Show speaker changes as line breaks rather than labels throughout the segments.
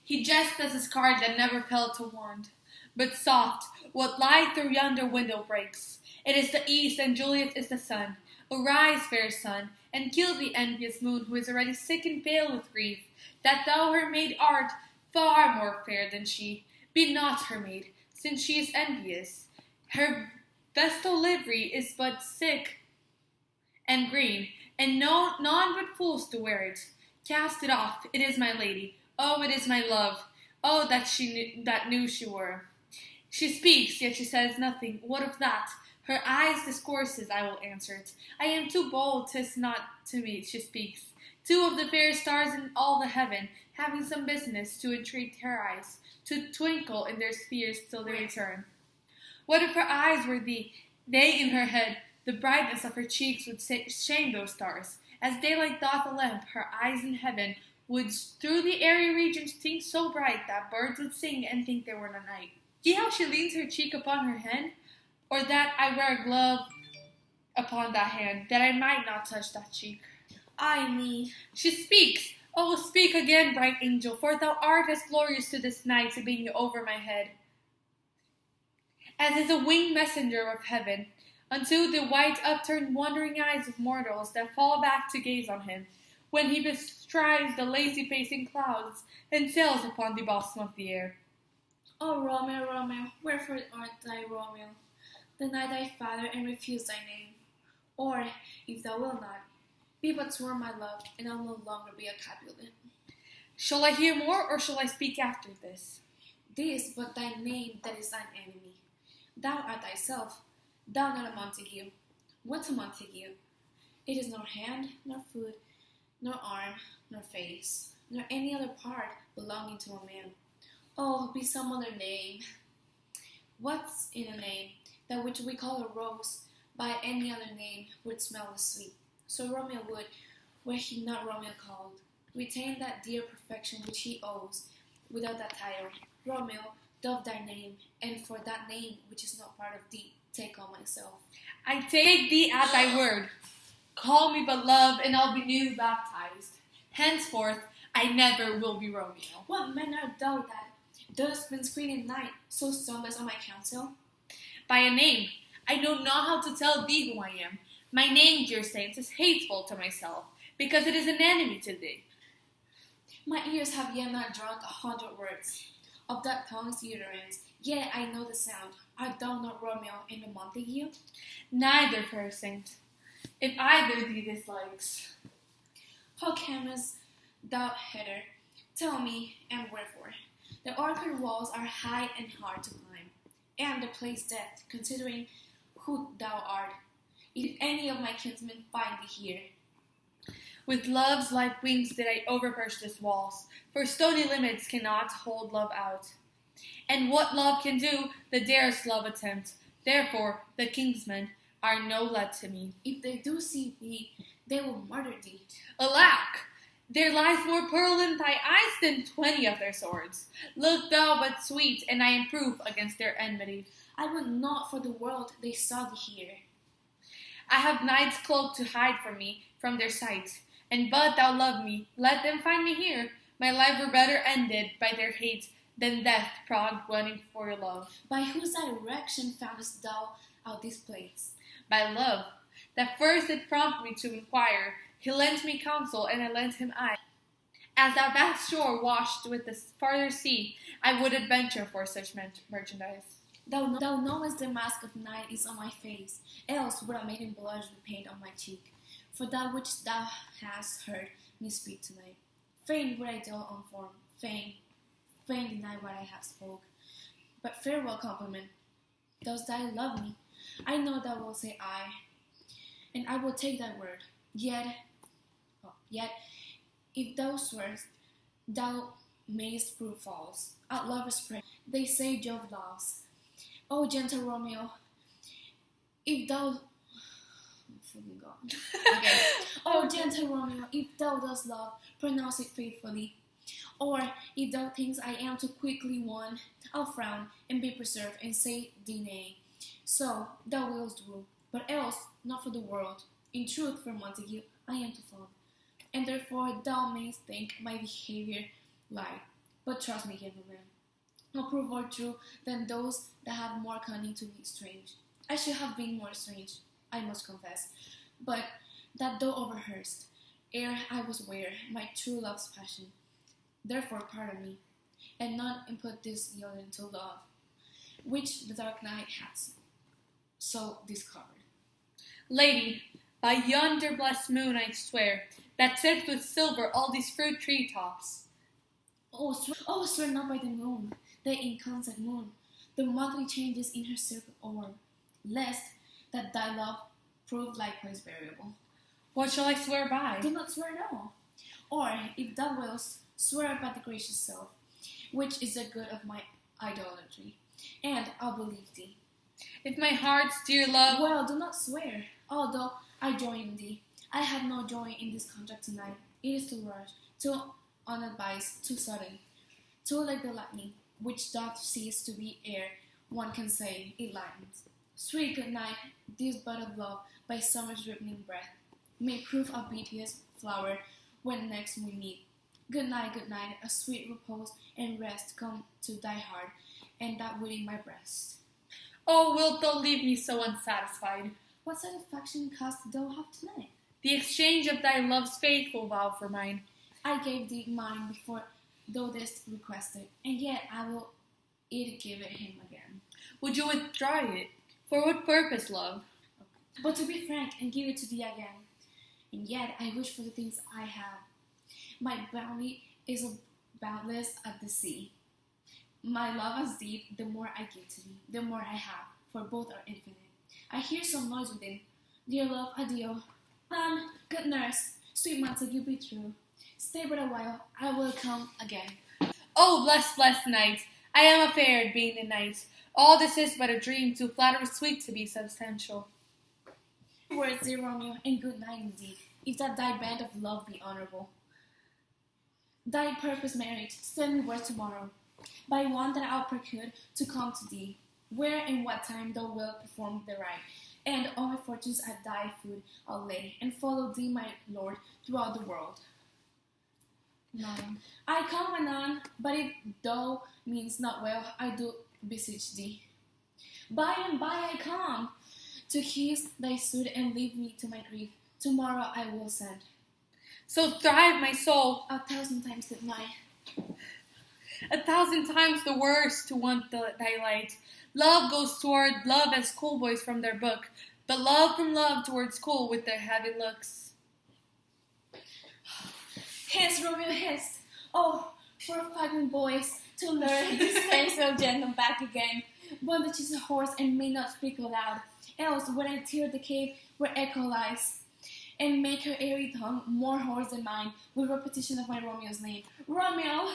He jests as his card that never fell to want. But soft, what light through yonder window breaks? It is the east, and Juliet is the sun. Arise, fair sun, and kill the envious moon, who is already sick and pale with grief, that thou her maid art, far more fair than she. Be not her maid, since she is envious. Her vestal livery is but sick and green, and none but fools do wear it. Cast it off, it is my lady. Oh, it is my love. Oh, that knew she were. She speaks, yet she says nothing. What of that? Her eyes discourses, I will answer it. I am too bold, 'tis not to me she speaks. Two of the fairest stars in all the heaven, having some business to entreat her eyes, to twinkle in their spheres till they return. What if her eyes were they in her head, the brightness of her cheeks would shame those stars. As daylight doth a lamp, her eyes in heaven would through the airy regions think so bright that birds would sing and think they were a night. See how she leans her cheek upon her hand, or that I wear a glove upon that hand, that I might not touch that cheek.
Ay me.
She speaks. Oh, speak again, bright angel, for thou art as glorious to this night to being over my head, as is a winged messenger of heaven, unto the white upturned wondering eyes of mortals that fall back to gaze on him, when he bestrides the lazy pacing clouds and sails upon the bosom of the air.
O Romeo, Romeo, wherefore art thou Romeo? Deny thy father and refuse thy name. Or, if thou wilt not, be but sworn my love, and I'll no longer be a Capulet.
Shall I hear more, or shall I speak after this?
This but thy name that is thine enemy. Thou art thyself, thou not a Montague. What's a Montague? It is nor hand, nor foot, nor arm, nor face, nor any other part belonging to a man. Oh, be some other name. What's in a name? That which we call a rose, by any other name would smell as sweet. So Romeo would, were he not Romeo called, retain that dear perfection which he owes, without that title. Romeo, dove thy name, and for that name which is not part of thee, take on myself.
I take thee at thy word. Call me but love, and I'll be new baptized. Henceforth, I never will be Romeo.
What man art thou that dost been screening night, so stoneless on my counsel?
By a name. I know not how to tell thee who I am. My name, dear saints, is hateful to myself, because it is an enemy to thee.
My ears have yet not drunk 100 words of that tongue's utterance, yet I know the sound. Art thou not Romeo and a Montague?
Neither, fair saint, if either thee dislikes.
How camest thou hither? Tell me, and wherefore? The orchard walls are high and hard to climb, and the place death, considering who thou art. If any of my kinsmen find thee here.
With love's light wings did I overperch these walls, for stony limits cannot hold love out. And what love can do, the dares love attempt. Therefore the kinsmen are no let to me.
If they do see thee, they will murder thee.
Alack! There lies more pearl in thy eyes than 20 of their swords. Look thou but sweet, and I am proof against their enmity.
I would not for the world they saw thee here.
I have night's cloak to hide from me, from their sight. And but thou love me, let them find me here. My life were better ended by their hate than death prod running for your love.
By whose direction foundest thou out this place?
By love, that first did prompt me to inquire. He lent me counsel, and I lent him eye. As that vast shore washed with the farther sea, I would adventure for such merchandise.
Thou knowest the mask of night is on my face, else would I made him blush with paint on my cheek. For that which thou hast heard me speak tonight. Fain would I dwell on form, fain deny what I have spoke. But farewell compliment, dost thou love me? I know thou wilt say aye, and I will take thy word. Yet, if thou swearest, thou mayst prove false. At lovers' pray, they say Jove loves. O gentle Romeo, if thou okay. O gentle Romeo, if thou dost love, pronounce it faithfully. Or if thou thinkst I am too quickly won, I'll frown and be preserved and say thee nay. So thou wilt do, but else not for the world. In truth, for Montague, I am too fond, and therefore thou mayst think my behavior light. But trust me, gentlemen, no proof more true than those that have more cunning to be strange. I should have been more strange, I must confess, but that though overrehearsed, ere I was aware my true love's passion. Therefore pardon me, and not input this yielding to love, which the dark night has so discovered.
Lady, by yonder blessed moon I swear, that sets with silver all these fruit tree tops.
Swear not by the moon, the inconstant moon, the monthly changes in her circle orb, lest that thy love prove likewise variable.
What shall I swear by?
Do not swear at all. Or, if thou wilt, swear by the gracious self, which is the good of my idolatry, and I'll believe thee.
If my heart's dear love...
Well, do not swear, although I join in thee. I have no joy in this contract tonight. It is too rush, too unadvised, too sudden, too like the lightning, which doth cease to be ere one can say it lightens. Sweet good night, this bud of love, by summer's ripening breath, may prove a beauteous flower when next we meet. Good night, a sweet repose and rest come to thy heart, and that within my breast.
Oh, wilt thou leave me so unsatisfied?
What satisfaction canst thou have tonight?
The exchange of thy love's faithful vow for mine.
I gave thee mine before thou didst request it, and yet I will give it him again.
Would you withdraw it? For what purpose, love?
But to be frank, and give it to thee again. And yet I wish for the things I have. My bounty is boundless at the sea. My love is deep, the more I give to thee, the more I have, for both are infinite. I hear some noise within. Dear love, adieu. Good nurse, sweet Montague, be true. Stay but a while, I will come again.
Oh, blessed night! I am affair, being the night. All this is but a dream, too flattery sweet to be substantial.
Words, dear Romeo, and good night indeed, if that thy band of love be honourable. Thy purpose merit, send me word tomorrow, by one that I'll procure to come to thee, where and what time thou wilt perform the rite, and all my fortunes at thy foot I'll lay, and follow thee, my lord, throughout the world. 9. I come anon, but if thou means not well, I do beseech thee. By and by I come, to kiss thy suit and leave me to my grief. Tomorrow I will send.
So thrive, my soul.
1,000 times good night.
1,000 times the worse to want thy light. Love goes toward love as schoolboys from their book, but love from love toward school with their heavy looks.
Hist, Romeo, hist. Oh, for fucking boys to learn this face of gentleman back again. One that is a horse and may not speak aloud, else when I tear the cave where echo lies, and make her airy tongue more hoarse than mine with repetition of my Romeo's name. Romeo!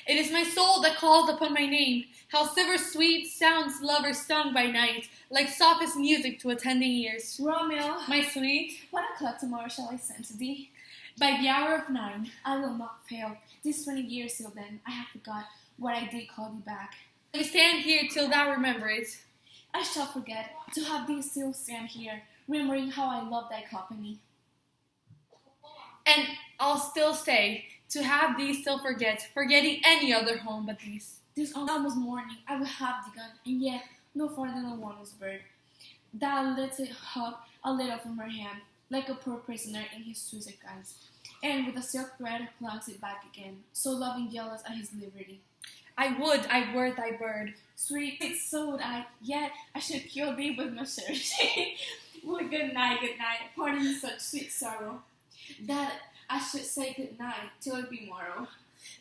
It is my soul that calls upon my name. How silver sweet sounds lover sung by night, like softest music to attending ears.
Romeo!
My sweet,
what o'clock tomorrow shall I send to thee?
By the hour of 9.
I will not fail. This 20 years till then, I have forgot what I did call thee back.
We stand here till thou remember it.
I shall forget to have thee still stand here, remembering how I love thy company.
And I'll still stay, to have thee still forgetting any other home but these.
This almost morning I will have thee gone, and yet no farther than one was bird. Thou lets it hop a little from her hand, like a poor prisoner in his suicide guise, and with a silk thread plunks it back again, so loving jealous at his liberty.
I would I were thy bird.
Sweet, so would I, yet I should kill thee with my surety. Well, good night, pardon such sweet sorrow, that I should say good night till it be morrow.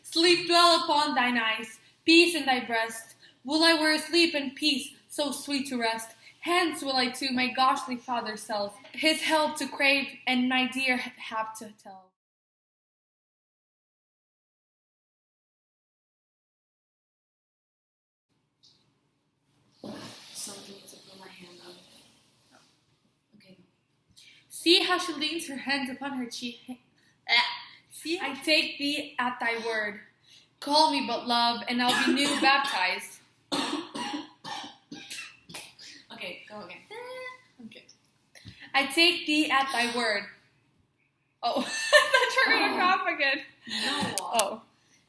Sleep dwell upon thine eyes, peace in thy breast. Will I were asleep in peace, so sweet to rest. Hence will I to my goshly father self, his help to crave, and my dear hap to tell.
Something is upon my hand. Okay.
See how she leans her hands upon her cheek. See, I take thee at thy word. Call me but love, and I'll be new baptized.
Okay, go again.
Okay. I take thee at thy word. Oh, I thought you were gonna cough again.
No.
Oh.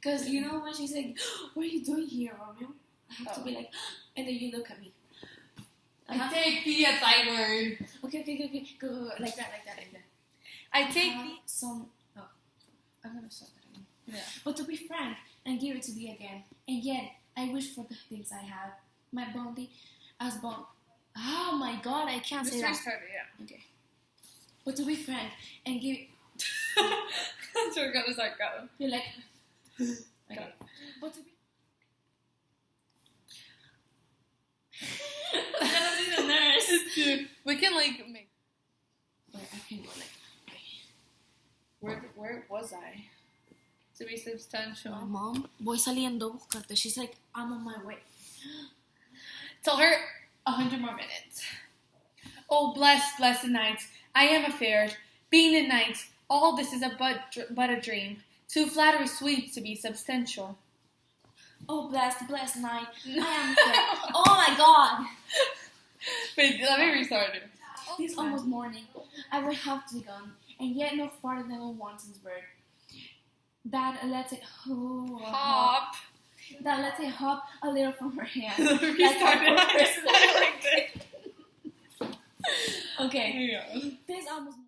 Because you know when she's like, what are you doing here, Romeo? I have to be like, and then you look at me.
I take the as I word.
Okay. Go. Like that.
I take
some. Oh, I'm gonna stop that again.
Yeah.
But to be frank and give it to thee again, and yet I wish for the things I have. My bounty as bond. Oh my God, I can't say that.
Restart it, yeah.
Okay. But to be frank and give.
So we're gonna start going.
You're like. Okay. But to be. I'm gonna be the nurse.
We can like make.
Wait, I can go like.
Where was I? To be substantial.
Mom, voy saliendo a buscarte. She's like, I'm on my way.
Tell her 100 more minutes. Oh, blessed night. I am afeard. Being a knight, all this is but a dream. Too flattery sweet to be substantial.
Oh, blessed night. I am afraid. Oh my God.
Wait, let me restart it.
It's almost morning. I will have to gone, and yet no farther than a wanton's bird. That lets it
hop.
That lets it hop a little from her hand.
Restart it. I like this.
Okay.
Yeah.
This almost.